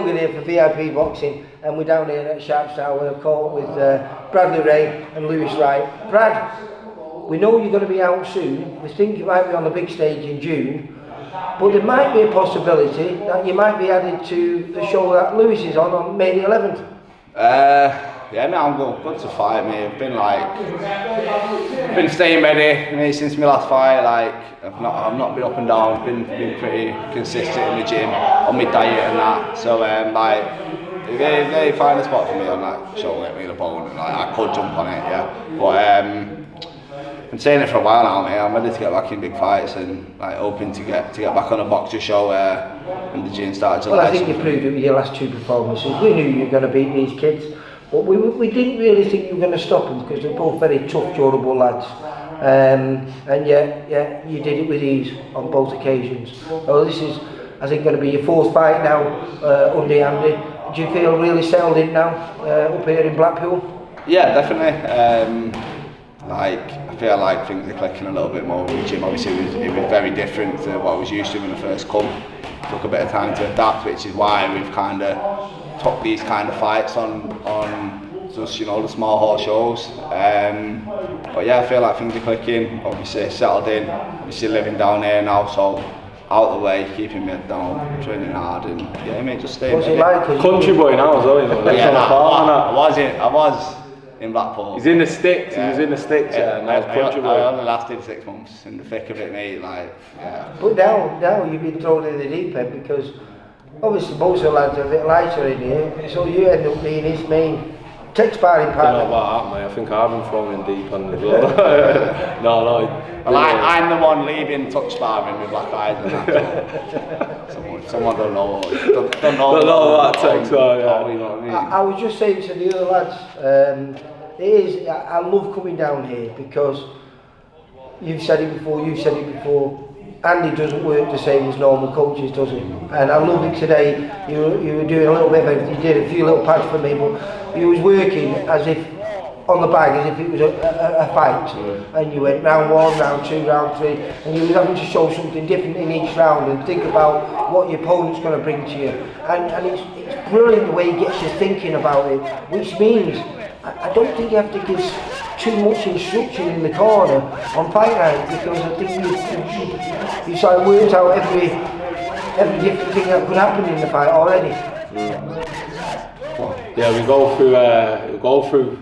Logan here for VIP Boxing, and we're down here at Sharpstown with a call with Brad Rea and Luis Wright. Brad, we know you're going to be out soon. We think you might be on the big stage in June, but there might be a possibility that you might be added to the show that Luis is on May the 11th. Yeah, mate, I'm good to fight, mate. I've been staying ready, mate, since my last fight. Like, I've not been up and down. Been pretty consistent in the gym, on my diet and that. So, like, if they find a spot for me on that show, let me the bone, and like, I could jump on it, yeah. But I've been saying it for a while now, mate. I'm ready to get back in big fights and like hoping to get back on a boxer show when the gym started to. Well, I think you proved it with your last two performances. We knew you were going to beat these kids. But we didn't really think you were going to stop them because they're both very tough, durable lads. And yeah, you did it with ease on both occasions. So this is, I think, going to be your fourth fight now under Andy. Do you feel really settled in now up here in Blackpool? Yeah, definitely. Like, I feel like things are clicking a little bit more with the gym. Obviously, it was very different to what I was used to when I first come. Took a bit of time to adapt, which is why we've kind of took these kind of fights on just, you know, the small hall shows. But yeah, I feel like things are clicking. Obviously settled in, obviously living down here now, so out of the way, keeping me down, training hard, and yeah, mate, just staying. What's it like? Country boy now as well, you know. Yeah, I was in Blackpool. He's in the sticks. Yeah. He was in the sticks. Yeah, now country boy. I only lasted 6 months in the thick of it, mate. Like, yeah. But now you've been thrown in the deep end because obviously most of the lads are a bit lighter in here, so you end up being his main sparring partner. I don't know about that, mate. I think I've been thrown in deep end as well. No. Well, I'm the one leaving touch sparring with black eyes and that. So someone don't know. Don't know what that takes. You know what I mean? I was just saying to the other lads, I love coming down here because you've said it before. Andy doesn't work the same as normal coaches, does he? And I love it today. You were doing a little bit of it. You did a few little pads for me, but you was working as if on the bag, as if it was a fight. And you went round 1, round 2, round 3, and you was having to show something different in each round and think about what your opponent's going to bring to you. And it's brilliant the way he gets you thinking about it, which means I don't think you have to give too much instruction in the corner on fight night, because I think you sort of worked out every different thing that could happen in the fight already. Yeah, we go through.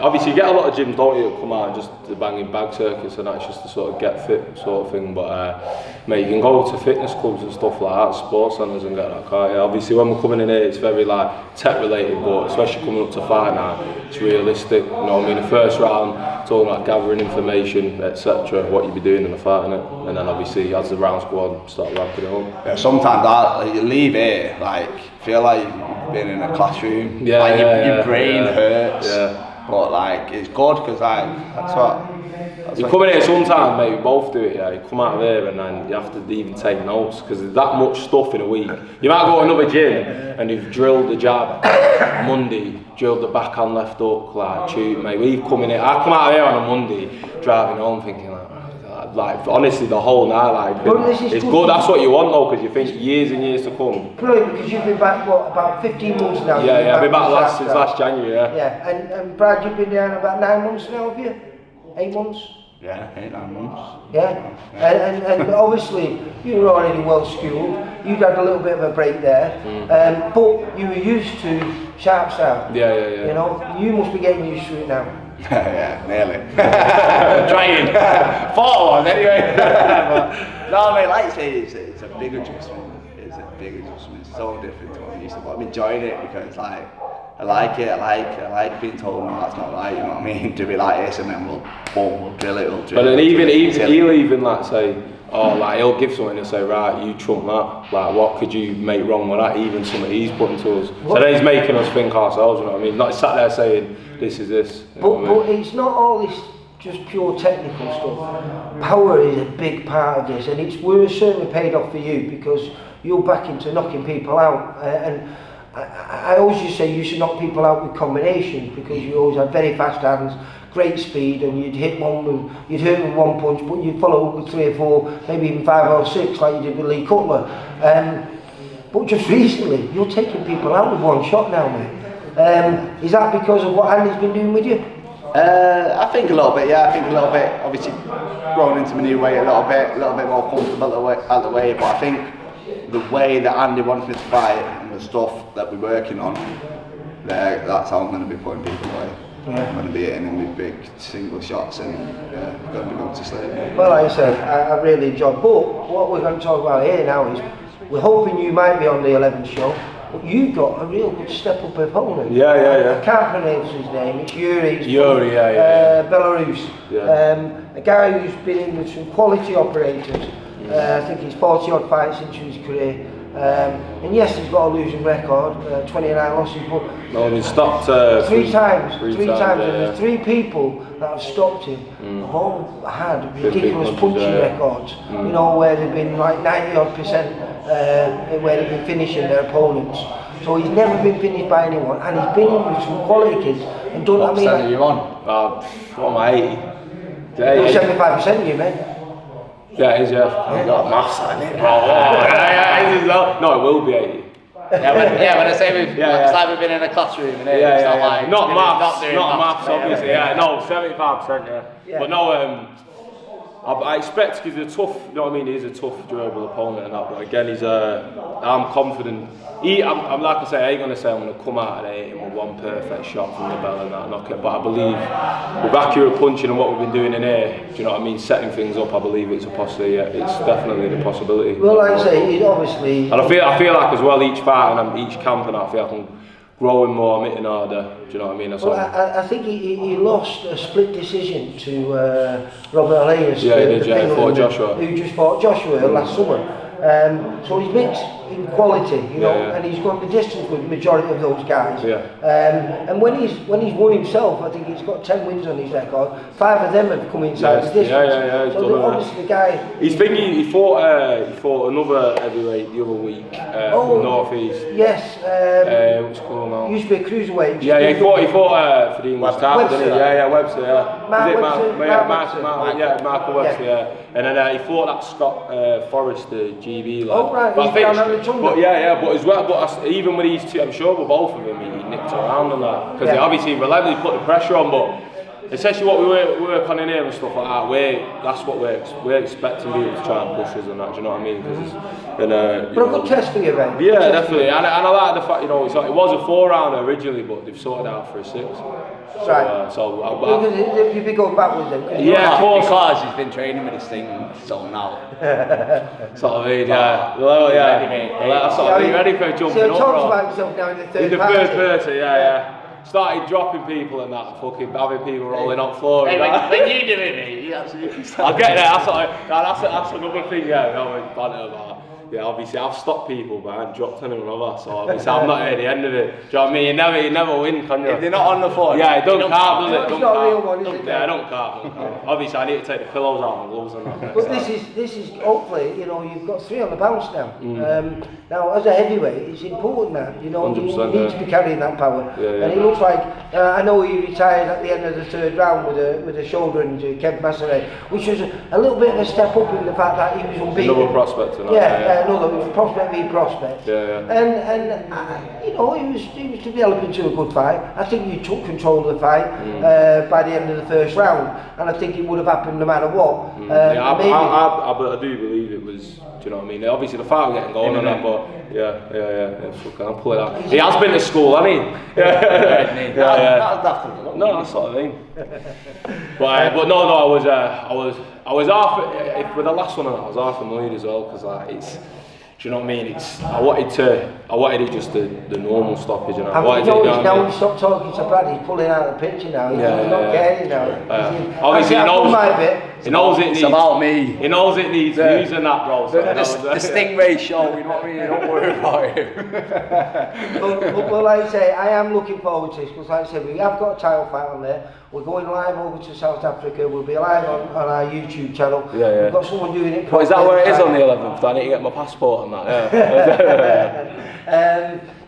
Obviously, you get a lot of gyms, don't you, that come out and just the banging bag circuits, and that's just to sort of get fit sort of thing. But mate, you can go to fitness clubs and stuff like that, sports centres, and get that car. Yeah, obviously, when we're coming in here, it's very like tech related, but especially coming up to fight now, it's realistic. You know what I mean? The first round, it's all about gathering information, etc. What you be doing in the fight, innit? And then obviously, as the rounds go on, start ramping it up. Yeah, sometimes you leave here, like feel like you've been in a classroom. Yeah, like your brain hurts. Yeah. But like, it's good because that's what. You come in here sometimes, mate, we both do it, yeah. You come out of here and then you have to even take notes because there's that much stuff in a week. You might go to another gym and you've drilled the jab Monday, drilled the backhand left hook, like, shoot, mate. We've come in here, I come out of here on a Monday, driving home thinking like honestly the whole night, like, it's good, that's what you want though, because you think years and years to come. Brilliant, because you've been back, what, about 15 months now? Yeah, I've been back since last January, yeah. Yeah, and Brad, you've been down about 9 months now, have you? 8 months? Yeah, 8, 9 months. Yeah, and obviously you were already well schooled. You'd had a little bit of a break there, but you were used to Sharpstown. Yeah. You know, you must be getting used to it now. Yeah, nearly. Trying. 4-1 anyway. But, no, mate, like I say, it's a big adjustment. It's a big adjustment. It's so different to what I'm used to. But I'm enjoying it because, like, I like it. I like being told, no, that's not right. You know what I mean? Do it like this, and then we'll drill it. But then he'll even like say, oh, like he'll give something and say, right, you trump that. Like, what could you make wrong with that? Even something he's putting to us. So then he's making us think ourselves. You know what I mean? Not sat there saying, this is this. But it's not all this just pure technical stuff. Power is a big part of this, and it's certainly paid off for you because you're back into knocking people out. And I always just say you should knock people out with combinations because you always have very fast hands, great speed, and you'd hit you'd hurt with one punch, but you'd follow up with 3 or 4, maybe even 5 or 6, like you did with Lee Cutler. But just recently, you're taking people out with one shot now, mate. Is that because of what Andy's been doing with you? I think a little bit, yeah. I think a little bit. Obviously, growing into my new weight a little bit more comfortable at the weight. But I think the way that Andy wants me to fight and the stuff that we're working on, that's how I'm going to be putting people away. Yeah. I'm going to be hitting him with big single shots and going to be going to sleep. Well, like I said, I really enjoyed. But what we're going to talk about here now is we're hoping you might be on the 11th show. But you've got a real good step-up opponent. Yeah. I can't pronounce his name. It's Yury. Belarus. Yeah. A guy who's been in with some quality operators. I think he's 40-odd fights into his career. And yes, he's got a losing record, 29 losses, but no, he's stopped three times. Three times. Yeah, and there's 3 people that have stopped him. Have all had ridiculous punching records. You know, where they've been like 90-odd%, where they've been finishing their opponents. So he's never been finished by anyone, and he's been in with some quality kids and done. What percent are you on? What am I, 80? 75% you, mate. Yeah, it is, yeah. I've got maths on it. No, it will be 80. When I say it's like we've been in a classroom and it's not like not maths, obviously. No, 75%, yeah. But no, I expect he's a tough. You know what I mean? He's a tough, durable opponent and that. But again, I'm confident. I'm like I say, I ain't gonna say I'm gonna come out and hit him with one perfect shot from the bell and that knock it. But I believe with accurate punching and what we've been doing in here, do you know what I mean? Setting things up, I believe it's a possibility. Yeah, it's definitely the possibility. Well, like I say, he's obviously. And I feel like as well each fight and each camp and I feel I can grow him more, I'm hitting harder. Do you know what I mean? Well, I think he lost a split decision to Robbie. Yeah, he did. Yeah, fought Joshua. Who just fought Joshua last summer. So he's mixed in quality, you know, and he's gone the distance with the majority of those guys. Yeah. And when he's won himself, I think he's got 10 wins on his record. 5 of them have come inside the distance. Yeah. So obviously the guy. He fought another heavyweight the other week from North East. Yes. What's it called now? Used to be a cruiserweight. Yeah, he fought for the English title, didn't he? Yeah, Webster. Yeah. Mark Webster. Yeah. And then he fought that Scott Forrest, the GB lad. Oh right, but but as well, even with these two, I'm sure with both of them, he nipped around and that because they obviously relentlessly put the pressure on. But essentially, what we work on in here and stuff like that, that's what we're expecting people to try and push us and that. Do you know what I mean? But a good test for you, right? Yeah, definitely. And I like the fact, you know, it was a 4-rounder originally, but they've sorted out for a 6. Right. Because you'd be going back with them. Yeah, because he's been training with this thing so now. Sort of age, yeah. Well, that's sort of ready for jumping up. So talks about himself now in the third person, yeah. Started dropping people and that, fucking having people rolling on floor. Hey, when you do it, mate, you absolutely start. I'll get there, that's another thing, banter about. Yeah, obviously I've stopped people, but I haven't dropped anyone over, so obviously I'm not at the end of it. Do you know what I mean? You never win, can you? If they're not on the floor. Yeah, it don't count, does it? It's not a real one, is it? Yeah, I don't count. Obviously I need to take the pillows out and gloves and that. But this is hopefully, you know, you've got 3 on the bounce now. Now as a heavyweight, it's important that, you know, you need to be carrying that power. And it looks like, I know he retired at the end of the 3rd round with a shoulder injury, Kevin Masseray, which was a little bit of a step up in the fact that he was unbeaten. Another prospect tonight. Another, it was prospect v prospect. And you know, he was developing to a good fight. I think you took control of the fight by the end of the 1st round, and I think it would have happened no matter what. I do believe it was. Do you know what I mean? Obviously the fight was getting going on that, but I'll pull it out. He has been to school, hasn't he? No, that's what I mean. But no, I was half with the last one. I was half annoyed as well because it's. Do you know what I mean? I wanted it just the normal stoppage. And now he's stopped talking to Brad. He's pulling out the picture now. He's not caring now. Obviously, he knows it needs. It's about me. He knows it needs views and that, bro. The Stingray show. You know what I mean? Don't worry about him. But like I say, I am looking forward to this because, like I said, we have got a title fight on there. We're going live over to South Africa. We'll be live on our YouTube channel. We've got someone doing it. Is that where it is on the 11th? I need to get my passport and that.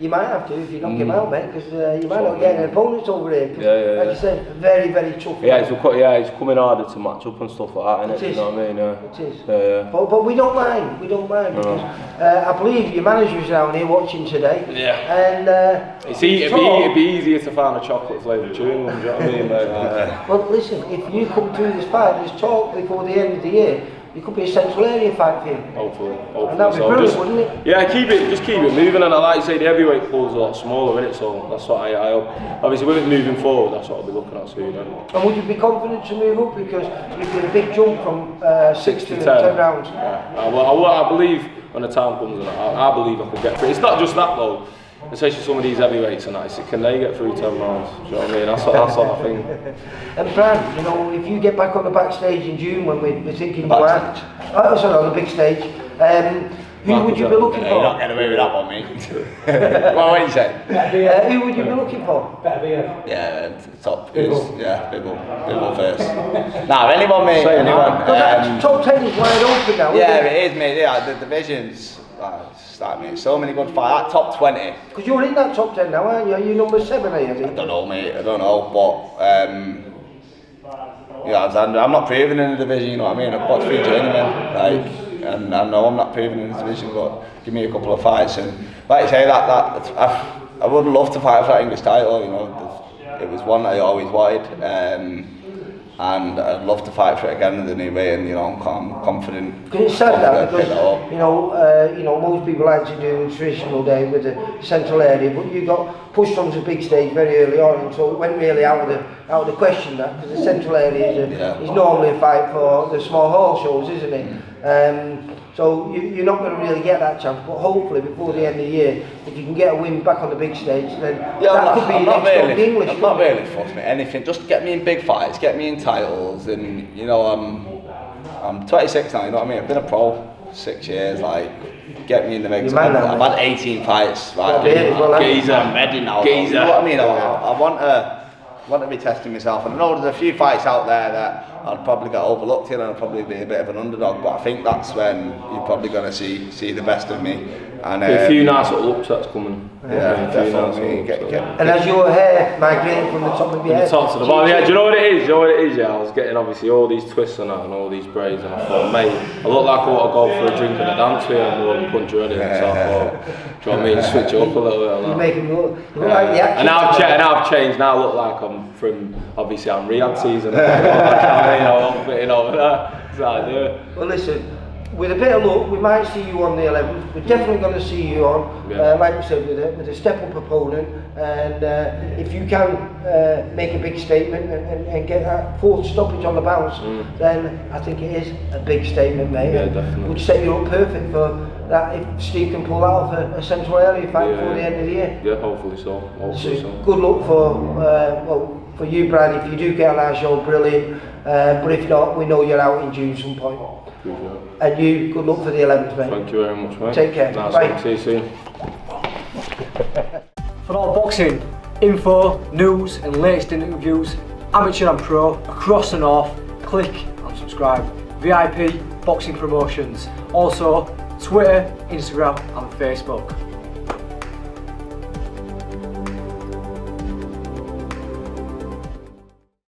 You might have to if you knock him out, mate, because you might not get any opponents over here. Like you said, very, very tough. Yeah, it's coming harder to match up and stuff like that, innit? You know what I mean? It is. But we don't mind. We don't mind because I believe your manager's down here watching today. Yeah. And it'd be easier to find a chocolate flavoured chewing gum. Do you know what I mean, mate? Well, listen, if you come through this fight, there's talk before the end of the year. It could be a central area fight for you. Hopefully. And that'd be brilliant, wouldn't it? Yeah, just keep it moving, and I like to say the heavyweight pool's a lot smaller, innit? So that's what I hope. Obviously, with it moving forward, that's what I'll be looking at soon. And would you be confident to move up because you've done a big jump from 6 to 10 rounds? Yeah. Well, I believe when the time comes, I believe I could get through. It's not just that though. Especially some of these heavyweights and that, can they get through 10 rounds? Do you know what I mean? That's what I think. And Brad, you know, if you get back on the backstage in June when we're thinking you Backstage. sorry, on the big stage, who would you be looking for? You're not getting away with that one, mate. Well, what did you say? Who would you be looking for? Yeah, top is, yeah, big one first. Nah, anyone, mate, anyone. Top 10 is wide open now, yeah, it is, mate. Yeah, the divisions. So many good fights. That top 20. Because you're in that top 10 now, aren't you? Are you number 7, are you? I don't know, mate. I don't know, but yeah, I'm not proven in the division. You know what I mean? I've got 3 journeymen, and I know I'm not proven in the division. But give me a couple of fights, and like I say, I would love to fight for that English title. You know, it was one that I always wanted. And I'd love to fight for it again in the new way, and you know, I'm confident. Because it's sad that because you know most people like to do the traditional day with the central area, but you got pushed onto the big stage very early on, and so it went really out of the question that because the central area is normally a fight for the small hall shows, isn't it? So you're not going to really get that chance, but hopefully before the end of the year, if you can get a win back on the big stage, then that could be next up the English. I'm not really fussed, mate. Anything, just get me in big fights, get me in titles, and you know, I'm 26 now. You know what I mean? I've been a pro 6 years. Like, get me in the mix. I've had 18 fights. Like, I'm ready now. You know what I mean? I want to be testing myself, and I know there's a few fights out there that I'd probably get overlooked in and I'd probably be a bit of an underdog, but I think that's when you're probably going to see the best of me. And a few nice little upsets coming. Yeah, definitely. And as your hair migrating from the top of your head? From the top to the bottom, yeah, do you know what it is? Yeah, I was getting obviously all these twists and that and all these braids, and I thought, mate, I look like I want to go for a drink and a dance here and I wouldn't punch you in it, so I thought, do you know what I mean, switch it up a little bit on that. You make him look like the action. And I've changed, now I look like I'm from, obviously I'm Riyadh season, you know, that's how I do it. Well listen, with a bit of luck, we might see you on the 11th. We're definitely going to see you on, like we said, with a step-up opponent. And if you can make a big statement and get that 4th stoppage on the bounce, then I think it is a big statement, mate. Yeah, definitely. Would set you up perfect for that if Steve can pull out of a central area fight before the end of the year. Yeah, hopefully so. Good luck for you, Brad. If you do get on our show, brilliant. But if not, we know you're out in June some point. And you, good luck for the 11th, mate. Thank you very much, mate. Take care. Nice Bye. See you soon. For all boxing info, news and latest interviews, amateur and pro, across the north, click and subscribe. VIP Boxing Promotions. Also, Twitter, Instagram and Facebook.